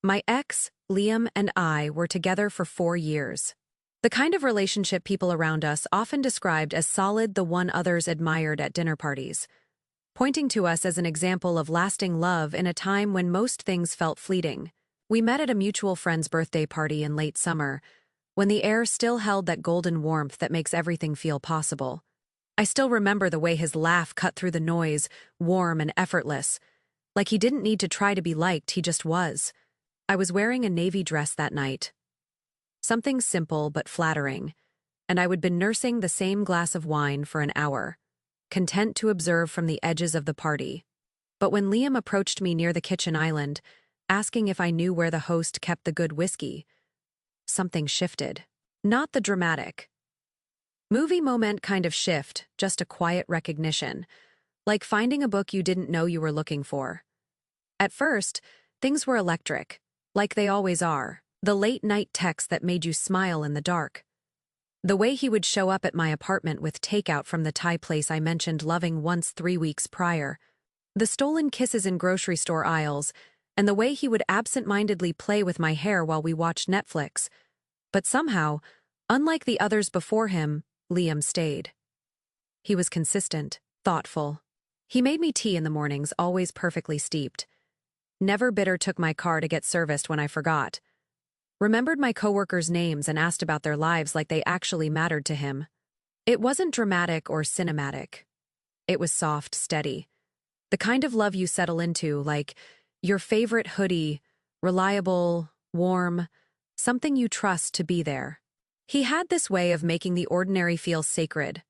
My ex, Liam, and I were together for 4 years. The kind of relationship people around us often described as solid, the one others admired at dinner parties, pointing to us as an example of lasting love in a time when most things felt fleeting. We met at a mutual friend's birthday party in late summer, when the air still held that golden warmth that makes everything feel possible. I still remember the way his laugh cut through the noise, warm and effortless, like he didn't need to try to be liked, he just was. I was wearing a navy dress that night. Something simple but flattering, and I would been nursing the same glass of wine for an hour, content to observe from the edges of the party. But when Liam approached me near the kitchen island, asking if I knew where the host kept the good whiskey, something shifted. Not the dramatic movie moment kind of shift, just a quiet recognition, like finding a book you didn't know you were looking for. At first, things were electric, like they always are. The late-night texts that made you smile in the dark. The way he would show up at my apartment with takeout from the Thai place I mentioned loving once 3 weeks prior. The stolen kisses in grocery store aisles, and the way he would absent-mindedly play with my hair while we watched Netflix. But somehow, unlike the others before him, Liam stayed. He was consistent, thoughtful. He made me tea in the mornings, always perfectly steeped. Never bitter took my car to get serviced when I forgot. Remembered my coworkers' names and asked about their lives like they actually mattered to him. It wasn't dramatic or cinematic. It was soft, steady. The kind of love you settle into, like your favorite hoodie, reliable, warm, something you trust to be there. He had this way of making the ordinary feel sacred.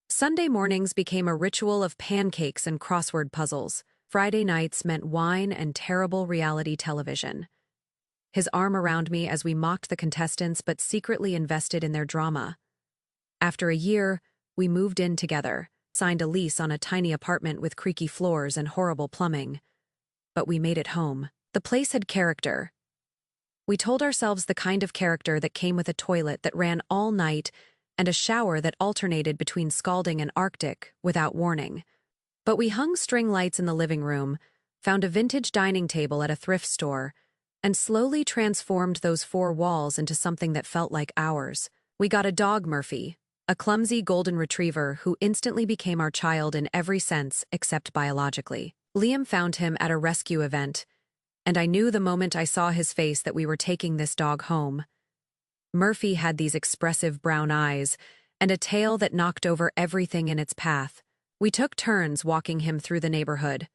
Sunday mornings became a ritual of pancakes and crossword puzzles. Friday nights meant wine and terrible reality television. His arm around me as we mocked the contestants but secretly invested in their drama. After a year, we moved in together, signed a lease on a tiny apartment with creaky floors and horrible plumbing. But we made it home. The place had character. We told ourselves the kind of character that came with a toilet that ran all night and a shower that alternated between scalding and Arctic without warning. But we hung string lights in the living room, found a vintage dining table at a thrift store, and slowly transformed those 4 walls into something that felt like ours. We got a dog, Murphy, a clumsy golden retriever who instantly became our child in every sense except biologically. Liam found him at a rescue event, and I knew the moment I saw his face that we were taking this dog home. Murphy had these expressive brown eyes and a tail that knocked over everything in its path. We took turns walking him through the neighborhood.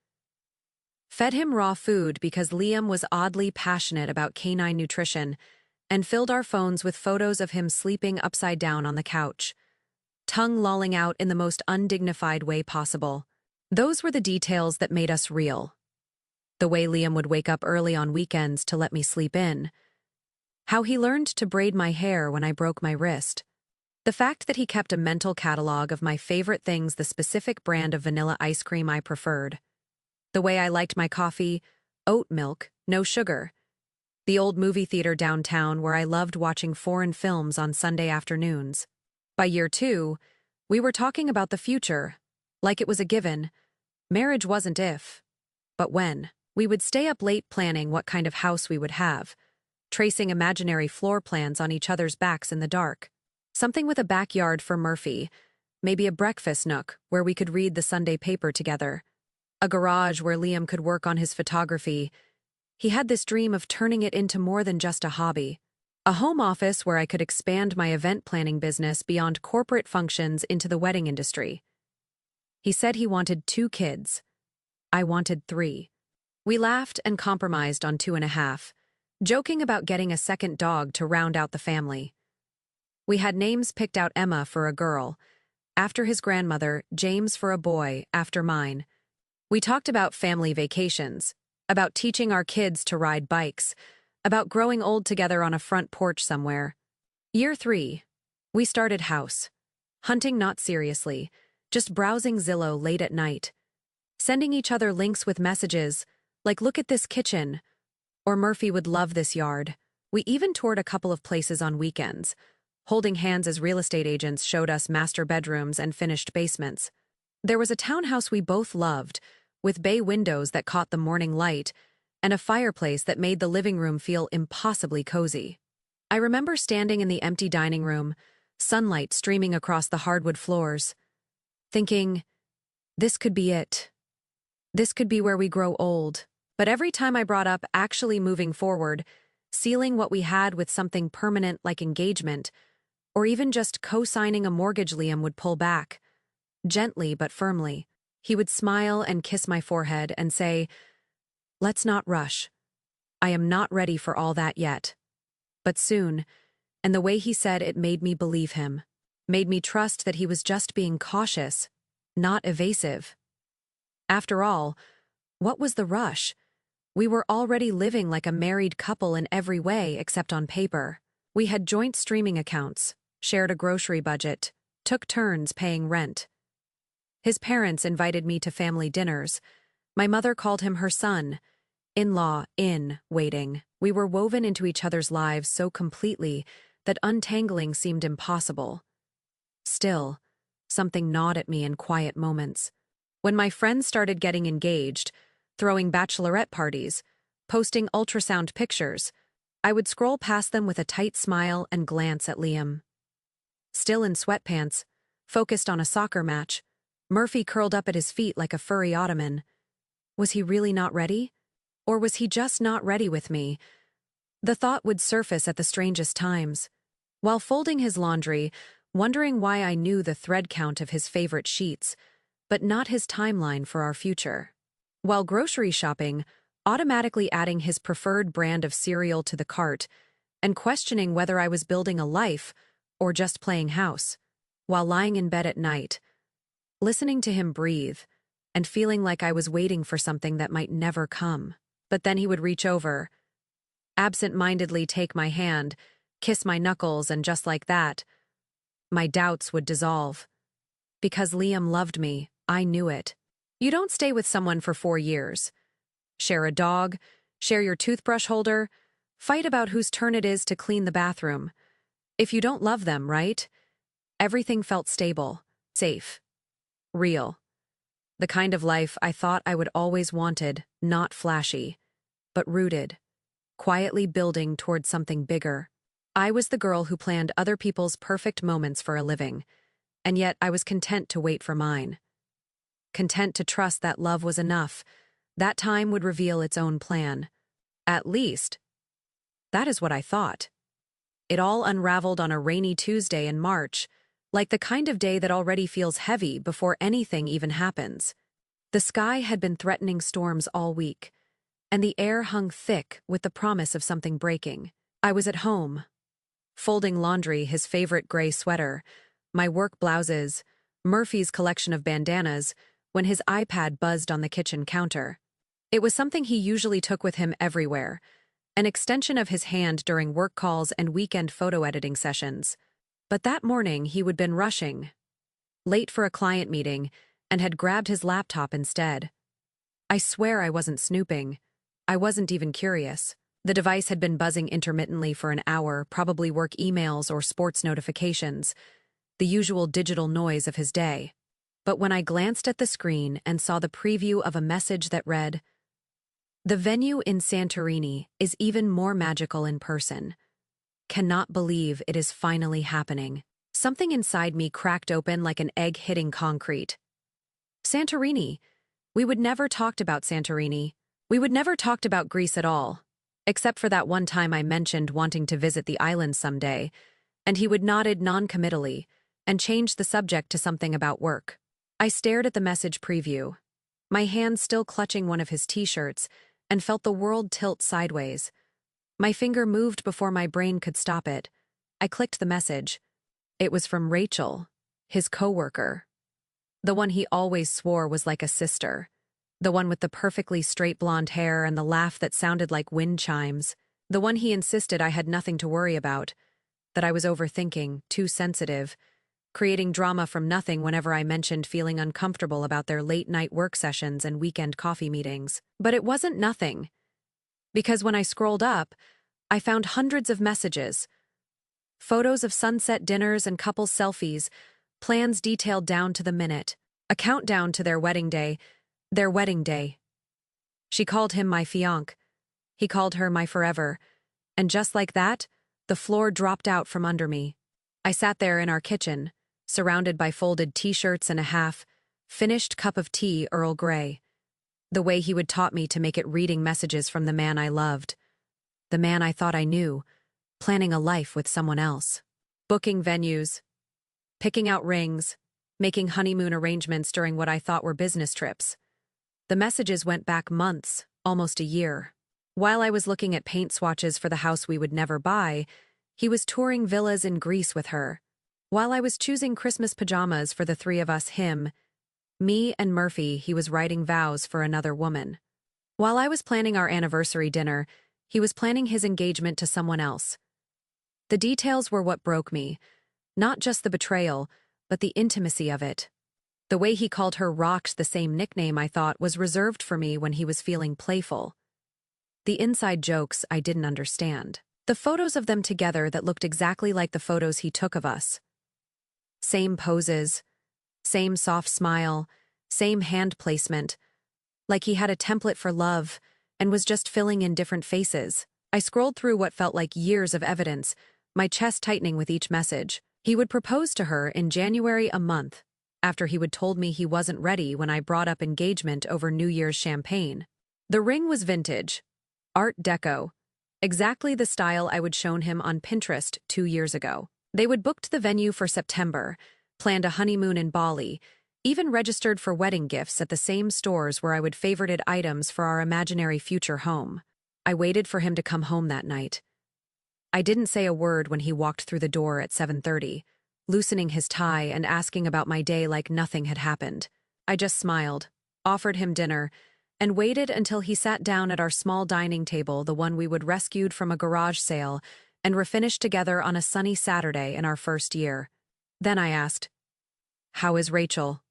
Fed him raw food because Liam was oddly passionate about canine nutrition, and filled our phones with photos of him sleeping upside down on the couch, tongue lolling out in the most undignified way possible. Those were the details that made us real. The way Liam would wake up early on weekends to let me sleep in. How he learned to braid my hair when I broke my wrist. The fact that he kept a mental catalog of my favorite things, the specific brand of vanilla ice cream I preferred. The way I liked my coffee, oat milk, no sugar. The old movie theater downtown where I loved watching foreign films on Sunday afternoons. By year 2, we were talking about the future, like it was a given. Marriage wasn't if, but when. We would stay up late planning what kind of house we would have, tracing imaginary floor plans on each other's backs in the dark. Something with a backyard for Murphy, maybe a breakfast nook where we could read the Sunday paper together. A garage where Liam could work on his photography. He had this dream of turning it into more than just a hobby. A home office where I could expand my event planning business beyond corporate functions into the wedding industry. He said he wanted 2 kids. I wanted 3. We laughed and compromised on 2.5, joking about getting a second dog to round out the family. We had names picked out: Emma for a girl, after his grandmother, James for a boy, after mine. We talked about family vacations, about teaching our kids to ride bikes, about growing old together on a front porch somewhere. Year 3, we started house. Hunting not seriously, just browsing Zillow late at night. Sending each other links with messages, like "look at this kitchen," or "Murphy would love this yard." We even toured a couple of places on weekends, holding hands as real estate agents showed us master bedrooms and finished basements. There was a townhouse we both loved, with bay windows that caught the morning light, and a fireplace that made the living room feel impossibly cozy. I remember standing in the empty dining room, sunlight streaming across the hardwood floors, thinking, this could be it. This could be where we grow old. But every time I brought up actually moving forward, sealing what we had with something permanent like engagement, or even just co-signing a mortgage, Liam would pull back. Gently but firmly. He would smile and kiss my forehead and say, let's not rush. I am not ready for all that yet. But soon, and the way he said it made me believe him, made me trust that he was just being cautious, not evasive. After all, what was the rush? We were already living like a married couple in every way except on paper. We had joint streaming accounts, shared a grocery budget, took turns paying rent. His parents invited me to family dinners. My mother called him her son. In-law, in waiting. We were woven into each other's lives so completely that untangling seemed impossible. Still, something gnawed at me in quiet moments. When my friends started getting engaged, throwing bachelorette parties, posting ultrasound pictures, I would scroll past them with a tight smile and glance at Liam. Still in sweatpants, focused on a soccer match, Murphy curled up at his feet like a furry ottoman. Was he really not ready? Or was he just not ready with me? The thought would surface at the strangest times. While folding his laundry, wondering why I knew the thread count of his favorite sheets, but not his timeline for our future. While grocery shopping, automatically adding his preferred brand of cereal to the cart, and questioning whether I was building a life or just playing house. While lying in bed at night, listening to him breathe, and feeling like I was waiting for something that might never come. But then he would reach over, absent-mindedly take my hand, kiss my knuckles, and just like that, my doubts would dissolve. Because Liam loved me, I knew it. You don't stay with someone for 4 years. Share a dog, share your toothbrush holder, fight about whose turn it is to clean the bathroom. If you don't love them, right? Everything felt stable, safe, real. The kind of life I thought I would always wanted, not flashy, but rooted, quietly building towards something bigger. I was the girl who planned other people's perfect moments for a living, and yet I was content to wait for mine. Content to trust that love was enough, that time would reveal its own plan. At least, that is what I thought. It all unraveled on a rainy Tuesday in March, like the kind of day that already feels heavy before anything even happens. The sky had been threatening storms all week, and the air hung thick with the promise of something breaking. I was at home, folding laundry, his favorite gray sweater, my work blouses, Murphy's collection of bandanas, when his iPad buzzed on the kitchen counter. It was something he usually took with him everywhere, an extension of his hand during work calls and weekend photo editing sessions. But that morning he would been rushing, late for a client meeting, and had grabbed his laptop instead. I swear I wasn't snooping. I wasn't even curious. The device had been buzzing intermittently for an hour, probably work emails or sports notifications, the usual digital noise of his day. But when I glanced at the screen and saw the preview of a message that read, "The venue in Santorini is even more magical in person. Cannot believe it is finally happening." Something inside me cracked open like an egg hitting concrete. Santorini. We would never talked about Santorini. We would never talked about Greece at all, except for that one time I mentioned wanting to visit the island someday, and he would nodded non-committally and changed the subject to something about work. I stared at the message preview, my hand still clutching one of his t-shirts, and felt the world tilt sideways. My finger moved before my brain could stop it. I clicked the message. It was from Rachel, his coworker. The one he always swore was like a sister. The one with the perfectly straight blonde hair and the laugh that sounded like wind chimes. The one he insisted I had nothing to worry about, that I was overthinking, too sensitive, creating drama from nothing whenever I mentioned feeling uncomfortable about their late-night work sessions and weekend coffee meetings. But it wasn't nothing. Because when I scrolled up, I found hundreds of messages. Photos of sunset dinners and couple selfies, plans detailed down to the minute, a countdown to their wedding day. She called him my fiancé, He called her my forever, and just like that, the floor dropped out from under me. I sat there in our kitchen, surrounded by folded t-shirts and a half-finished cup of tea Earl Grey. The way he would taught me to make it reading messages from the man I loved, the man I thought I knew, planning a life with someone else. Booking venues, picking out rings, making honeymoon arrangements during what I thought were business trips. The messages went back months, almost a year. While I was looking at paint swatches for the house we would never buy, he was touring villas in Greece with her. While I was choosing Christmas pajamas for the three of us, me and Murphy, he was writing vows for another woman. While I was planning our anniversary dinner, he was planning his engagement to someone else. The details were what broke me, not just the betrayal, but the intimacy of it. The way he called her rocked, the same nickname I thought was reserved for me when he was feeling playful. The inside jokes I didn't understand. The photos of them together that looked exactly like the photos he took of us. Same poses, same soft smile, same hand placement, like he had a template for love and was just filling in different faces. I scrolled through what felt like years of evidence, my chest tightening with each message. He would propose to her in January, a month after he would told me he wasn't ready when I brought up engagement over New Year's champagne. The ring was vintage, Art Deco, exactly the style I would shown him on Pinterest 2 years ago. They would booked the venue for September, planned a honeymoon in Bali, even registered for wedding gifts at the same stores where I would favorited items for our imaginary future home. I waited for him to come home that night. I didn't say a word when he walked through the door at 7:30, loosening his tie and asking about my day like nothing had happened. I just smiled, offered him dinner, and waited until he sat down at our small dining table, the one we would rescued from a garage sale, and refinished together on a sunny Saturday in our first year. Then I asked, "How is Rachel?"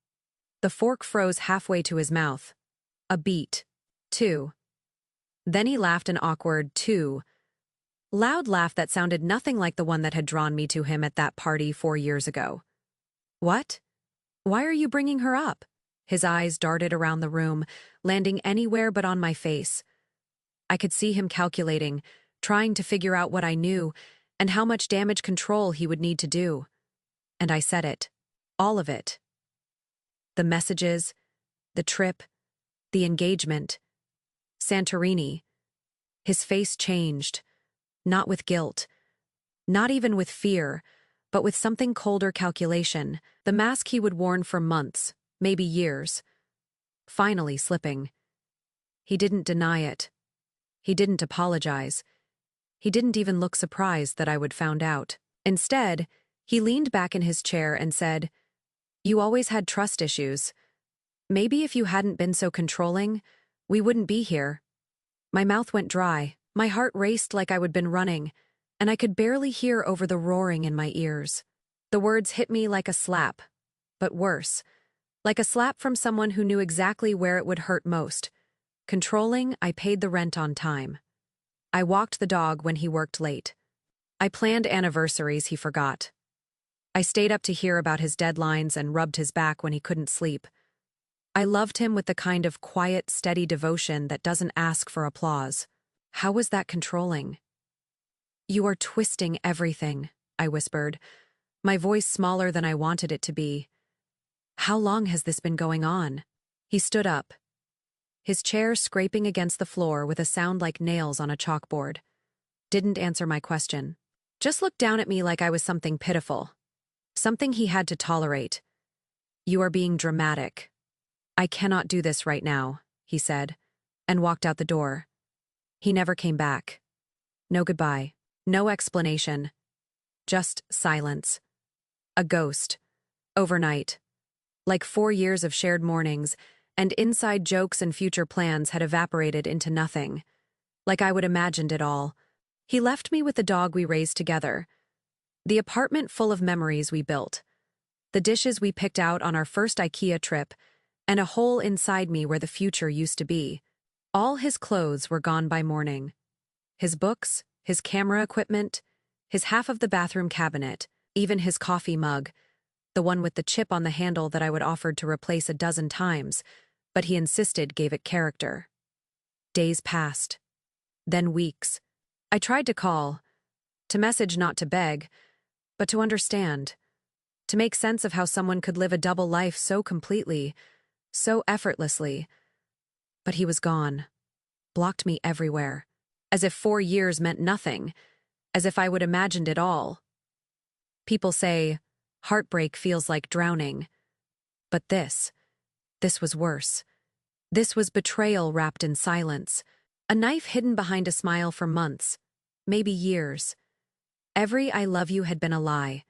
The fork froze halfway to his mouth. A beat. 2. Then he laughed an awkward 2. Loud laugh that sounded nothing like the one that had drawn me to him at that party 4 years ago. "What? Why are you bringing her up?" His eyes darted around the room, landing anywhere but on my face. I could see him calculating, trying to figure out what I knew and how much damage control he would need to do. And I said it. All of it. The messages, the trip, the engagement. Santorini. His face changed. Not with guilt. Not even with fear, but with something colder calculation. The mask he would worn for months, maybe years. Finally slipping. He didn't deny it. He didn't apologize. He didn't even look surprised that I would found out. Instead, he leaned back in his chair and said, "You always had trust issues. Maybe if you hadn't been so controlling, we wouldn't be here." My mouth went dry, my heart raced like I would been running, and I could barely hear over the roaring in my ears. The words hit me like a slap, but worse, like a slap from someone who knew exactly where it would hurt most. Controlling, I paid the rent on time. I walked the dog when he worked late. I planned anniversaries he forgot. I stayed up to hear about his deadlines and rubbed his back when he couldn't sleep. I loved him with the kind of quiet, steady devotion that doesn't ask for applause. How was that controlling? "You are twisting everything," I whispered, my voice smaller than I wanted it to be. "How long has this been going on?" He stood up, his chair scraping against the floor with a sound like nails on a chalkboard. Didn't answer my question. Just looked down at me like I was something pitiful. Something he had to tolerate. "You are being dramatic. I cannot do this right now," he said, and walked out the door. He never came back. No goodbye. No explanation. Just silence. A ghost. Overnight. Like 4 years of shared mornings, and inside jokes and future plans had evaporated into nothing. Like I would imagined it all. He left me with the dog we raised together. The apartment full of memories we built. The dishes we picked out on our first IKEA trip, and a hole inside me where the future used to be. All his clothes were gone by morning. His books, his camera equipment, his half of the bathroom cabinet, even his coffee mug, the one with the chip on the handle that I would offered to replace a dozen times, but he insisted gave it character. Days passed. then weeks. I tried to call, to message, not to beg, but to understand, to make sense of how someone could live a double life so completely, so effortlessly. But he was gone, blocked me everywhere, as if 4 years meant nothing, as if I would imagined it all. People say, heartbreak feels like drowning. But this was worse. This was betrayal wrapped in silence, a knife hidden behind a smile for months, maybe years. Every I love you had been a lie.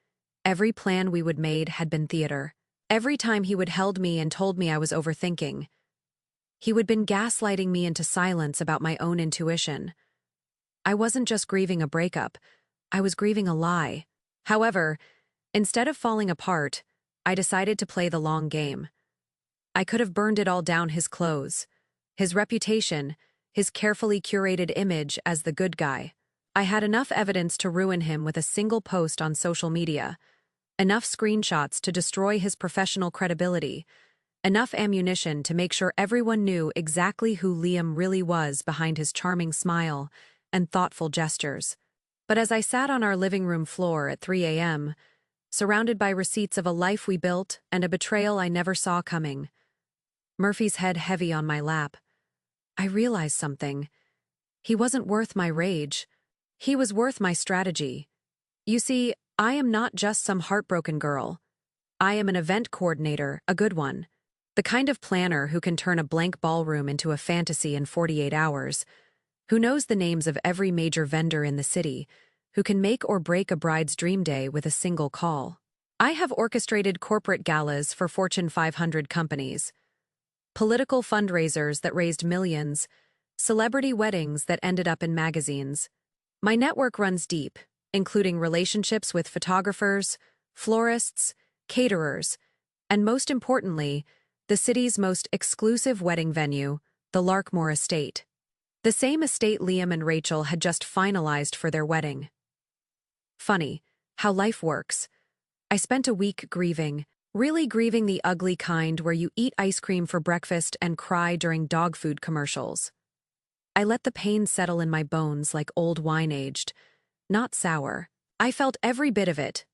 Every plan we would made had been theater. Every time he would held me and told me I was overthinking. He would been gaslighting me into silence about my own intuition. I wasn't just grieving a breakup, I was grieving a lie. However, instead of falling apart, I decided to play the long game. I could have burned it all down: his clothes, his reputation, his carefully curated image as the good guy. I had enough evidence to ruin him with a single post on social media, enough screenshots to destroy his professional credibility, enough ammunition to make sure everyone knew exactly who Liam really was behind his charming smile and thoughtful gestures. But as I sat on our living room floor at 3 a.m., surrounded by receipts of a life we built and a betrayal I never saw coming, Murphy's head heavy on my lap, I realized something. He wasn't worth my rage. He was worth my strategy. You see, I am not just some heartbroken girl. I am an event coordinator, a good one. The kind of planner who can turn a blank ballroom into a fantasy in 48 hours, who knows the names of every major vendor in the city, who can make or break a bride's dream day with a single call. I have orchestrated corporate galas for Fortune 500 companies, political fundraisers that raised millions, celebrity weddings that ended up in magazines. My network runs deep, including relationships with photographers, florists, caterers, and most importantly, the city's most exclusive wedding venue, the Larkmore Estate. The same estate Liam and Rachel had just finalized for their wedding. Funny how life works. I spent a week grieving, really grieving the ugly kind where you eat ice cream for breakfast and cry during dog food commercials. I let the pain settle in my bones like old wine aged, not sour. I felt every bit of it.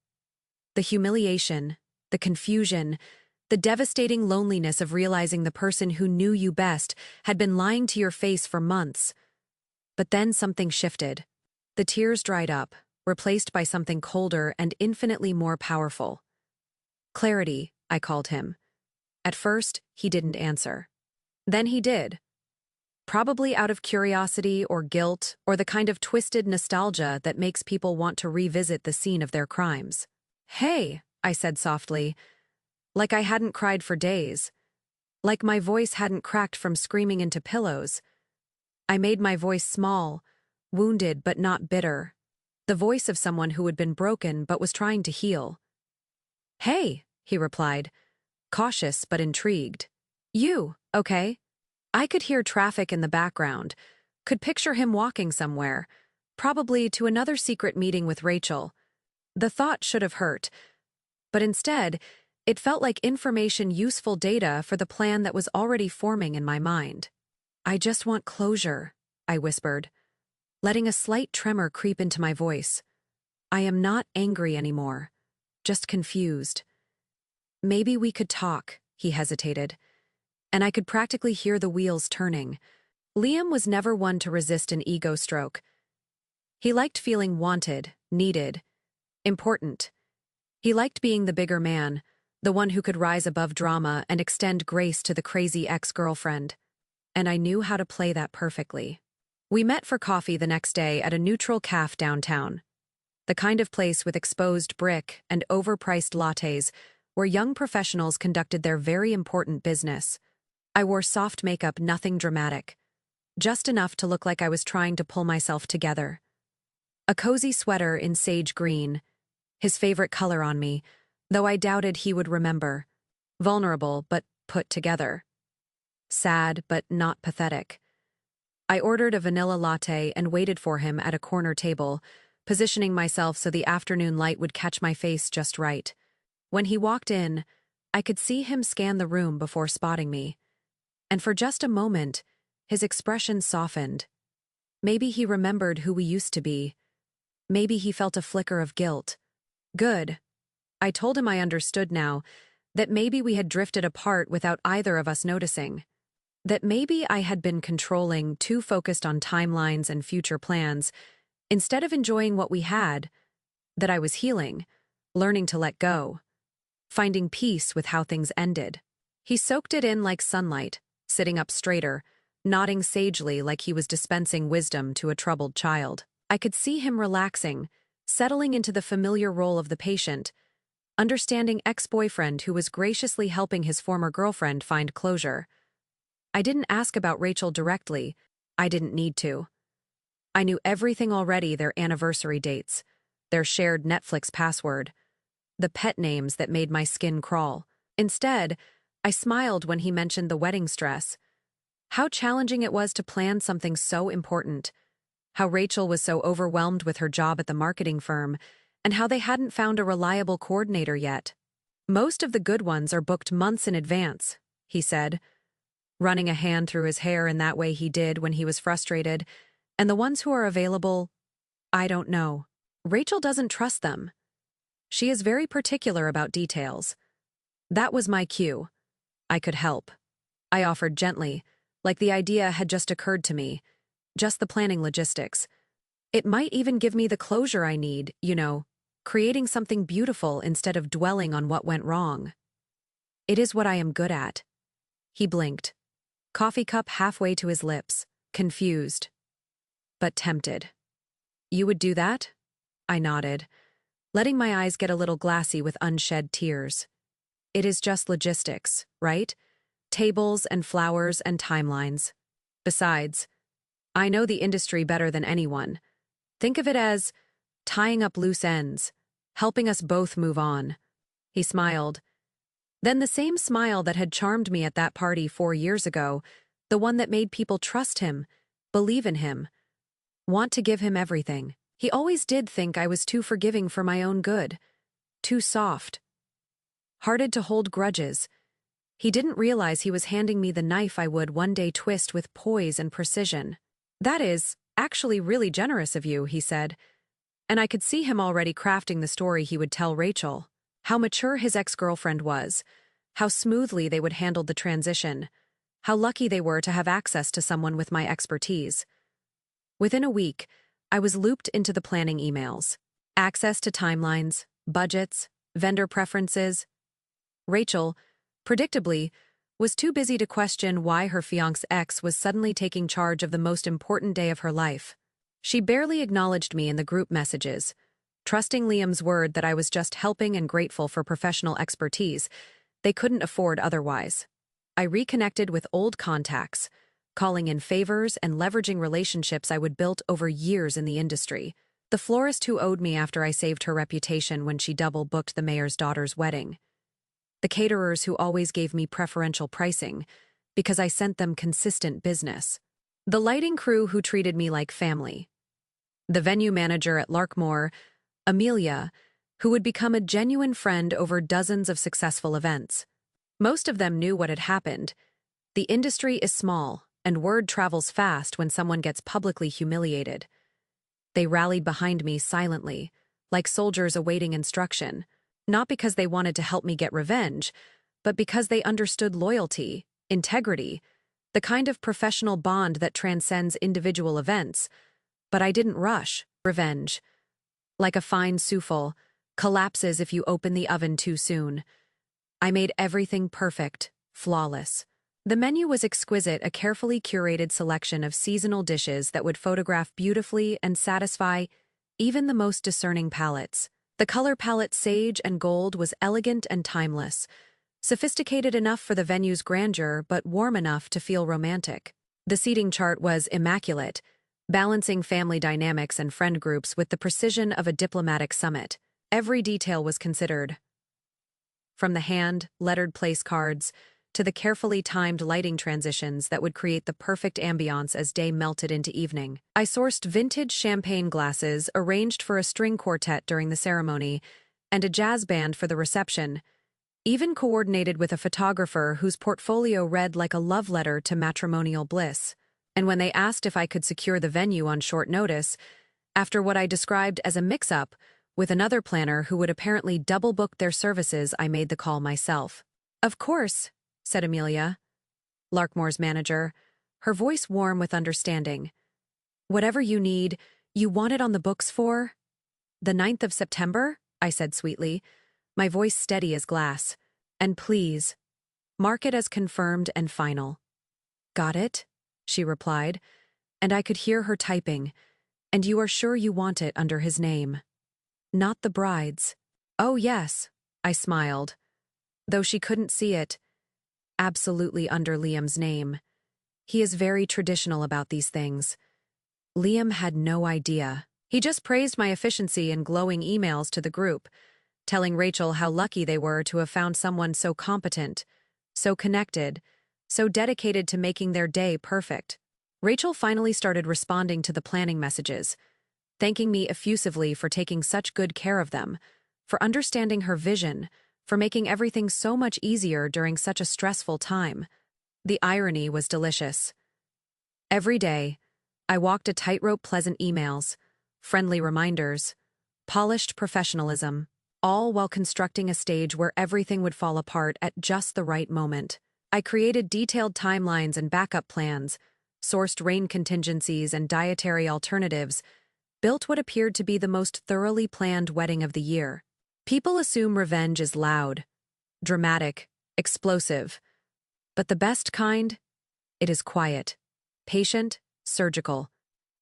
The humiliation, the confusion, the devastating loneliness of realizing the person who knew you best had been lying to your face for months. But then something shifted. The tears dried up, replaced by something colder and infinitely more powerful. Clarity, I called him. At first, he didn't answer. Then he did. Probably out of curiosity or guilt or the kind of twisted nostalgia that makes people want to revisit the scene of their crimes. "Hey," I said softly, like I hadn't cried for days, like my voice hadn't cracked from screaming into pillows. I made my voice small, wounded but not bitter, the voice of someone who had been broken but was trying to heal. "Hey," he replied, cautious but intrigued. "You, okay?" I could hear traffic in the background, could picture him walking somewhere, probably to another secret meeting with Rachel. The thought should have hurt, but instead, it felt like information, useful data for the plan that was already forming in my mind. "I just want closure," I whispered, letting a slight tremor creep into my voice. "I am not angry anymore, just confused." "Maybe we could talk," he hesitated, and I could practically hear the wheels turning. Liam was never one to resist an ego stroke. He liked feeling wanted, needed, important. He liked being the bigger man, the one who could rise above drama and extend grace to the crazy ex-girlfriend. And I knew how to play that perfectly. We met for coffee the next day at a neutral cafe downtown, the kind of place with exposed brick and overpriced lattes where young professionals conducted their very important business. I wore soft makeup, nothing dramatic, just enough to look like I was trying to pull myself together. A cozy sweater in sage green, his favorite color on me, though I doubted he would remember. Vulnerable but put together. Sad but not pathetic. I ordered a vanilla latte and waited for him at a corner table, positioning myself so the afternoon light would catch my face just right. When he walked in, I could see him scan the room before spotting me. And for just a moment, his expression softened. Maybe he remembered who we used to be. Maybe he felt a flicker of guilt. Good. I told him I understood now, that maybe we had drifted apart without either of us noticing. That maybe I had been controlling, too focused on timelines and future plans, instead of enjoying what we had. That I was healing, learning to let go, finding peace with how things ended. He soaked it in like sunlight, sitting up straighter, nodding sagely like he was dispensing wisdom to a troubled child. I could see him relaxing, settling into the familiar role of the patient, understanding ex-boyfriend who was graciously helping his former girlfriend find closure. I didn't ask about Rachel directly. I didn't need to. I knew everything already: their anniversary dates, their shared Netflix password, the pet names that made my skin crawl. Instead, I smiled when he mentioned the wedding stress. How challenging it was to plan something so important. How Rachel was so overwhelmed with her job at the marketing firm, and how they hadn't found a reliable coordinator yet. Most of the good ones are booked months in advance, he said, running a hand through his hair in that way he did when he was frustrated, and the ones who are available, I don't know. Rachel doesn't trust them. She is very particular about details. That was my cue. I could help. I offered gently, like the idea had just occurred to me, just the planning logistics. It might even give me the closure I need, creating something beautiful instead of dwelling on what went wrong. It is what I am good at. He blinked, coffee cup halfway to his lips, confused, but tempted. You would do that? I nodded, letting my eyes get a little glassy with unshed tears. It is just logistics, right? Tables and flowers and timelines. Besides, I know the industry better than anyone. Think of it as tying up loose ends, helping us both move on. He smiled. Then the same smile that had charmed me at that party 4 years ago, the one that made people trust him, believe in him, want to give him everything. He always did think I was too forgiving for my own good, too soft, hearted to hold grudges. He didn't realize he was handing me the knife I would one day twist with poise and precision. That is actually really generous of you, he said, and I could see him already crafting the story he would tell Rachel. How mature his ex-girlfriend was, how smoothly they would handle the transition, how lucky they were to have access to someone with my expertise. Within a week, I was looped into the planning emails. Access to timelines, budgets, vendor preferences. Rachel, predictably, was too busy to question why her fiancé ex was suddenly taking charge of the most important day of her life. She barely acknowledged me in the group messages, trusting Liam's word that I was just helping and grateful for professional expertise they couldn't afford otherwise. I reconnected with old contacts, calling in favors and leveraging relationships I would built over years in the industry. The florist who owed me after I saved her reputation when she double-booked the mayor's daughter's wedding. The caterers who always gave me preferential pricing because I sent them consistent business. The lighting crew who treated me like family. The venue manager at Larkmore, Amelia, who would become a genuine friend over dozens of successful events. Most of them knew what had happened. The industry is small, and word travels fast when someone gets publicly humiliated. They rallied behind me silently, like soldiers awaiting instruction, not because they wanted to help me get revenge, but because they understood loyalty, integrity, the kind of professional bond that transcends individual events. But I didn't rush. Revenge, like a fine souffle, collapses if you open the oven too soon. I made everything perfect, flawless. The menu was exquisite, a carefully curated selection of seasonal dishes that would photograph beautifully and satisfy even the most discerning palates. The color palette sage and gold was elegant and timeless, sophisticated enough for the venue's grandeur but warm enough to feel romantic. The seating chart was immaculate, balancing family dynamics and friend groups with the precision of a diplomatic summit. Every detail was considered, from the hand-lettered place cards to the carefully timed lighting transitions that would create the perfect ambiance as day melted into evening. I sourced vintage champagne glasses arranged for a string quartet during the ceremony and a jazz band for the reception, even coordinated with a photographer whose portfolio read like a love letter to matrimonial bliss. And when they asked if I could secure the venue on short notice, after what I described as a mix-up with another planner who would apparently double-book their services, I made the call myself. "Of course," said Amelia, Larkmore's manager, her voice warm with understanding. "Whatever you need, you want it on the books for?" "The 9th of September?" I said sweetly, my voice steady as glass. "And please, mark it as confirmed and final." "Got it?" she replied, and I could hear her typing. "And you are sure you want it under his name? Not the bride's?" "Oh, yes," I smiled, though she couldn't see it. "Absolutely under Liam's name. He is very traditional about these things." Liam had no idea. He just praised my efficiency in glowing emails to the group, telling Rachel how lucky they were to have found someone so competent, so connected, so dedicated to making their day perfect. Rachel finally started responding to the planning messages, thanking me effusively for taking such good care of them, for understanding her vision, for making everything so much easier during such a stressful time. The irony was delicious. Every day, I walked a tightrope: pleasant emails, friendly reminders, polished professionalism, all while constructing a stage where everything would fall apart at just the right moment. I created detailed timelines and backup plans, sourced rain contingencies and dietary alternatives, built what appeared to be the most thoroughly planned wedding of the year. People assume revenge is loud, dramatic, explosive. But the best kind? It is quiet, patient, surgical.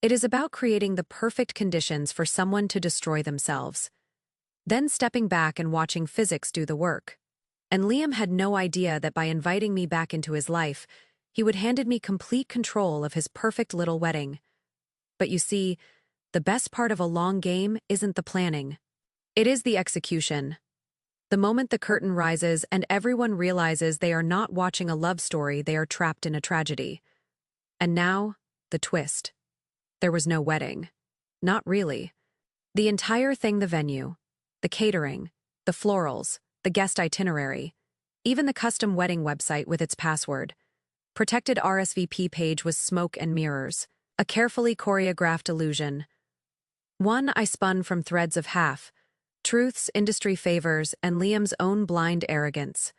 It is about creating the perfect conditions for someone to destroy themselves, then stepping back and watching physics do the work. And Liam had no idea that by inviting me back into his life, he would handed me complete control of his perfect little wedding. But you see, the best part of a long game isn't the planning. It is the execution. The moment the curtain rises and everyone realizes they are not watching a love story, they are trapped in a tragedy. And now, the twist. There was no wedding. Not really. The entire thing, the venue, the catering, the florals, the guest itinerary, even the custom wedding website with its password, protected RSVP page was smoke and mirrors, a carefully choreographed illusion. One I spun from threads of half, truths, industry favors, and Liam's own blind arrogance.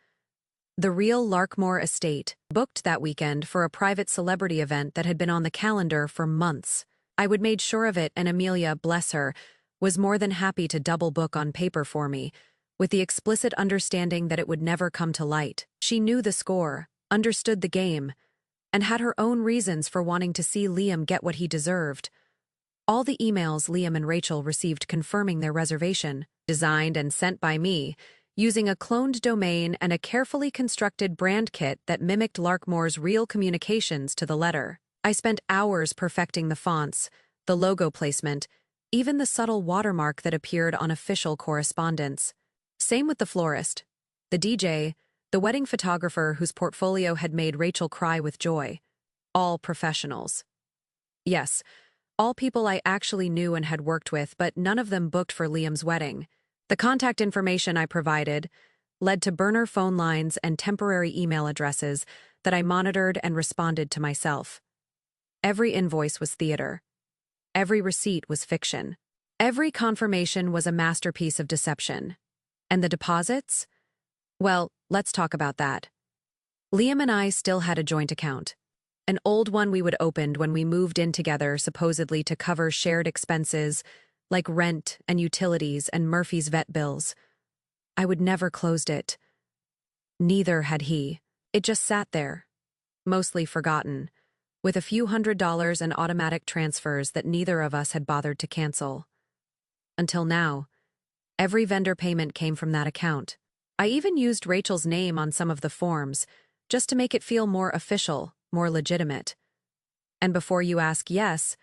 The real Larkmore estate, booked that weekend for a private celebrity event that had been on the calendar for months. I would made sure of it, and Amelia, bless her, was more than happy to double book on paper for me, with the explicit understanding that it would never come to light. She knew the score, understood the game, and had her own reasons for wanting to see Liam get what he deserved. All the emails Liam and Rachel received confirming their reservation, designed and sent by me, using a cloned domain and a carefully constructed brand kit that mimicked Larkmore's real communications to the letter. I spent hours perfecting the fonts, the logo placement, even the subtle watermark that appeared on official correspondence. Same with the florist, the DJ, the wedding photographer whose portfolio had made Rachel cry with joy. All professionals. Yes, all people I actually knew and had worked with, but none of them booked for Liam's wedding. The contact information I provided led to burner phone lines and temporary email addresses that I monitored and responded to myself. Every invoice was theater. Every receipt was fiction. Every confirmation was a masterpiece of deception. And the deposits? Well, let's talk about that. Liam and I still had a joint account. An old one we would opened when we moved in together, supposedly to cover shared expenses like rent and utilities and Murphy's vet bills. I would never closed it. Neither had he. It just sat there, mostly forgotten, with a few $100s and automatic transfers that neither of us had bothered to cancel. Until now, every vendor payment came from that account. I even used Rachel's name on some of the forms, just to make it feel more official, more legitimate. And before you ask, yes,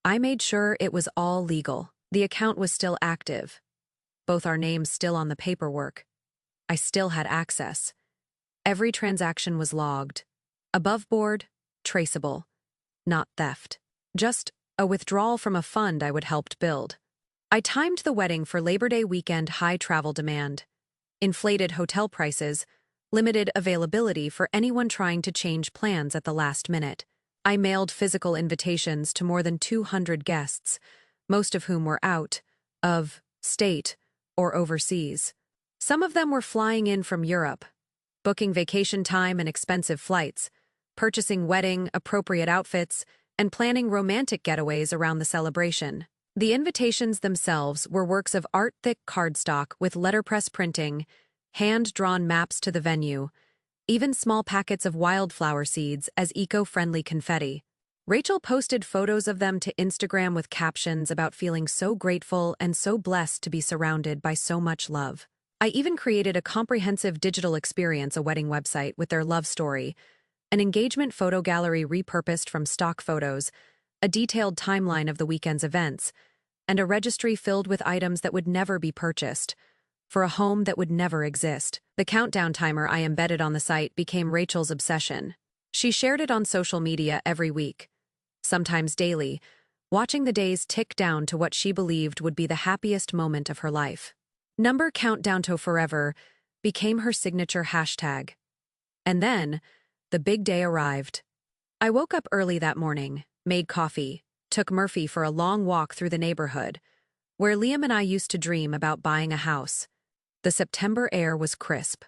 I made sure it was all legal. The account was still active. Both our names still on the paperwork. I still had access. Every transaction was logged. Above board, traceable. Not theft. Just a withdrawal from a fund I would helped build. I timed the wedding for Labor Day weekend high travel demand. Inflated hotel prices, limited availability for anyone trying to change plans at the last minute. I mailed physical invitations to more than 200 guests, most of whom were out of state or overseas. Some of them were flying in from Europe, booking vacation time and expensive flights, purchasing wedding-appropriate outfits, and planning romantic getaways around the celebration. The invitations themselves were works of art-thick cardstock with letterpress printing, hand-drawn maps to the venue, even small packets of wildflower seeds as eco-friendly confetti. Rachel posted photos of them to Instagram with captions about feeling so grateful and so blessed to be surrounded by so much love. I even created a comprehensive digital experience, a wedding website with their love story, an engagement photo gallery repurposed from stock photos, a detailed timeline of the weekend's events, and a registry filled with items that would never be purchased, for a home that would never exist. The countdown timer I embedded on the site became Rachel's obsession. She shared it on social media every week, sometimes daily, watching the days tick down to what she believed would be the happiest moment of her life. Number countdown to forever became her signature hashtag. And then, the big day arrived. I woke up early that morning, made coffee, took Murphy for a long walk through the neighborhood, where Liam and I used to dream about buying a house. The September air was crisp,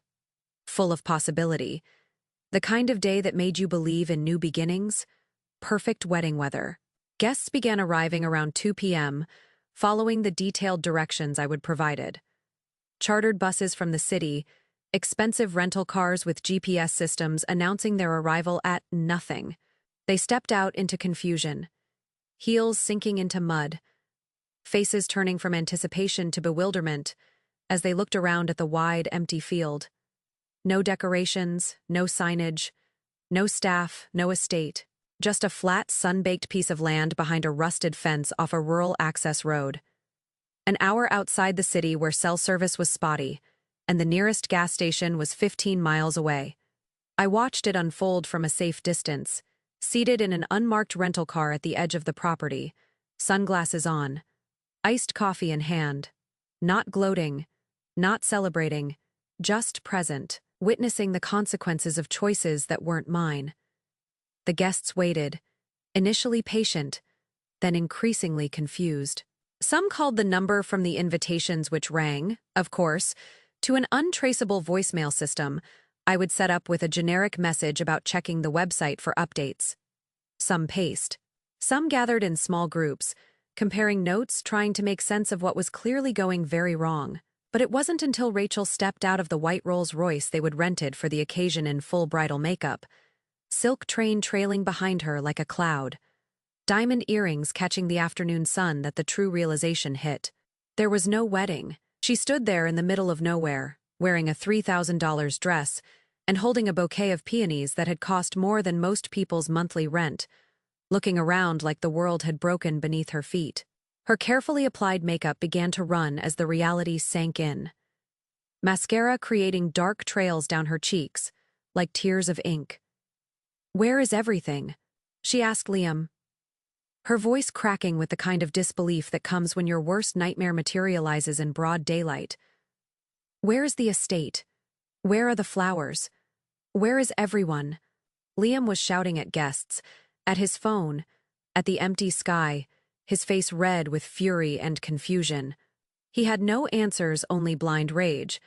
full of possibility, the kind of day that made you believe in new beginnings, perfect wedding weather. Guests began arriving around 2 p.m., following the detailed directions I would provided. Chartered buses from the city, expensive rental cars with GPS systems announcing their arrival at nothing. They stepped out into confusion, heels sinking into mud, faces turning from anticipation to bewilderment as they looked around at the wide, empty field. No decorations, no signage, no staff, no estate, just a flat, sun-baked piece of land behind a rusted fence off a rural access road. An hour outside the city where cell service was spotty, and the nearest gas station was 15 miles away. I watched it unfold from a safe distance, seated in an unmarked rental car at the edge of the property, sunglasses on, iced coffee in hand, not gloating, not celebrating, just present, witnessing the consequences of choices that weren't mine. The guests waited, initially patient, then increasingly confused. Some called the number from the invitations which rang, of course, to an untraceable voicemail system I would set up with a generic message about checking the website for updates. Some paced. Some gathered in small groups, comparing notes, trying to make sense of what was clearly going very wrong. But it wasn't until Rachel stepped out of the white Rolls-Royce they would rented for the occasion in full bridal makeup, silk train trailing behind her like a cloud, diamond earrings catching the afternoon sun, that the true realization hit. There was no wedding. She stood there in the middle of nowhere, wearing a $3,000 dress and holding a bouquet of peonies that had cost more than most people's monthly rent, looking around like the world had broken beneath her feet. Her carefully applied makeup began to run as the reality sank in, mascara creating dark trails down her cheeks, like tears of ink. "Where is everything?" she asked Liam, her voice cracking with the kind of disbelief that comes when your worst nightmare materializes in broad daylight. "Where is the estate? Where are the flowers? Where is everyone?" Liam was shouting at guests, at his phone, at the empty sky, his face red with fury and confusion. He had no answers, only blind rage,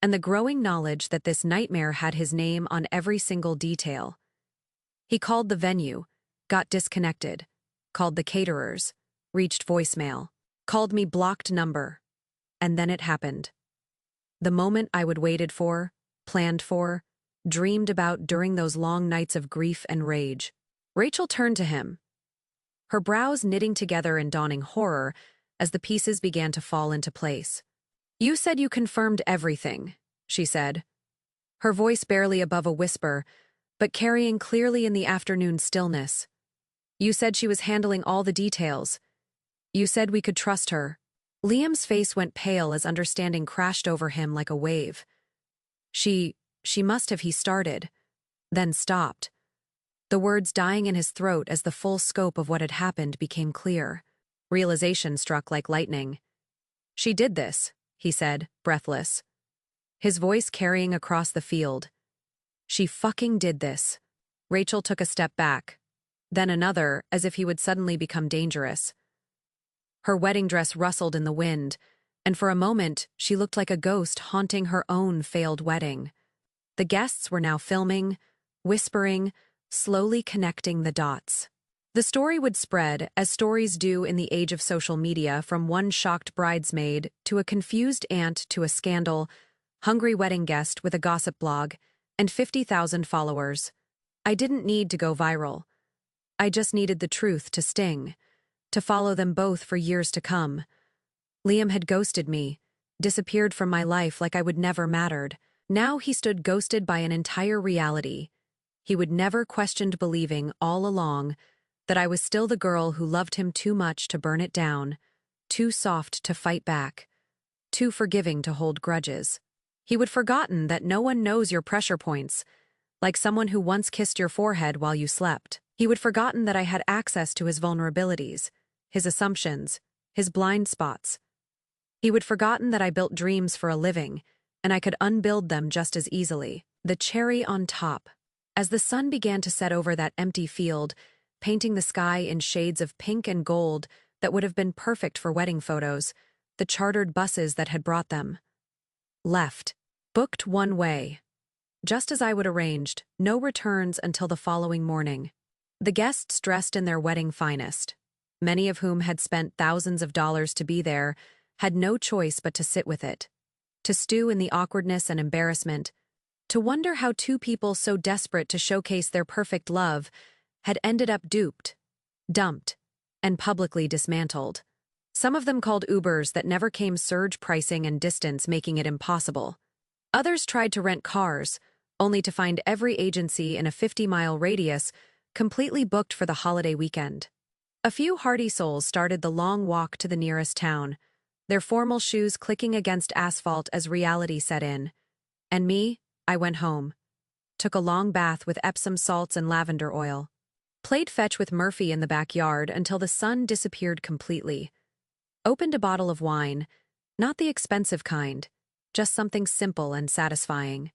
and the growing knowledge that this nightmare had his name on every single detail. He called the venue, got disconnected, called the caterers, reached voicemail, called me blocked number. And then it happened. The moment I would waited for, planned for, dreamed about during those long nights of grief and rage. Rachel turned to him, her brows knitting together in dawning horror as the pieces began to fall into place. "You said you confirmed everything," she said, her voice barely above a whisper, but carrying clearly in the afternoon stillness. "You said she was handling all the details. You said we could trust her." Liam's face went pale as understanding crashed over him like a wave. She must have," he started, then stopped, the words dying in his throat as the full scope of what had happened became clear. Realization struck like lightning. "She did this," he said, breathless, his voice carrying across the field. "She fucking did this." Rachel took a step back, then another, as if he would suddenly become dangerous. Her wedding dress rustled in the wind, and for a moment she looked like a ghost haunting her own failed wedding. The guests were now filming, whispering, slowly connecting the dots. The story would spread, as stories do in the age of social media, from one shocked bridesmaid to a confused aunt to a scandal, hungry wedding guest with a gossip blog, and 50,000 followers. I didn't need to go viral. I just needed the truth to sting, to follow them both for years to come. Liam had ghosted me, disappeared from my life like I would never mattered. Now he stood ghosted by an entire reality. He would never questioned believing all along that I was still the girl who loved him too much to burn it down, too soft to fight back, too forgiving to hold grudges. He would forgotten that no one knows your pressure points, like someone who once kissed your forehead while you slept. He would forgotten that I had access to his vulnerabilities, his assumptions, his blind spots. He would forgotten that I built dreams for a living, and I could unbuild them just as easily. The cherry on top. As the sun began to set over that empty field, painting the sky in shades of pink and gold that would have been perfect for wedding photos, the chartered buses that had brought them left, booked one way. Just as I would arranged, no returns until the following morning. The guests dressed in their wedding finest, many of whom had spent thousands of dollars to be there, had no choice but to sit with it, to stew in the awkwardness and embarrassment, to wonder how two people so desperate to showcase their perfect love had ended up duped, dumped, and publicly dismantled. Some of them called Ubers that never came, surge pricing and distance making it impossible. Others tried to rent cars, only to find every agency in a 50-mile radius completely booked for the holiday weekend. A few hardy souls started the long walk to the nearest town, their formal shoes clicking against asphalt as reality set in. And me, I went home, took a long bath with Epsom salts and lavender oil, played fetch with Murphy in the backyard until the sun disappeared completely, opened a bottle of wine, not the expensive kind, just something simple and satisfying.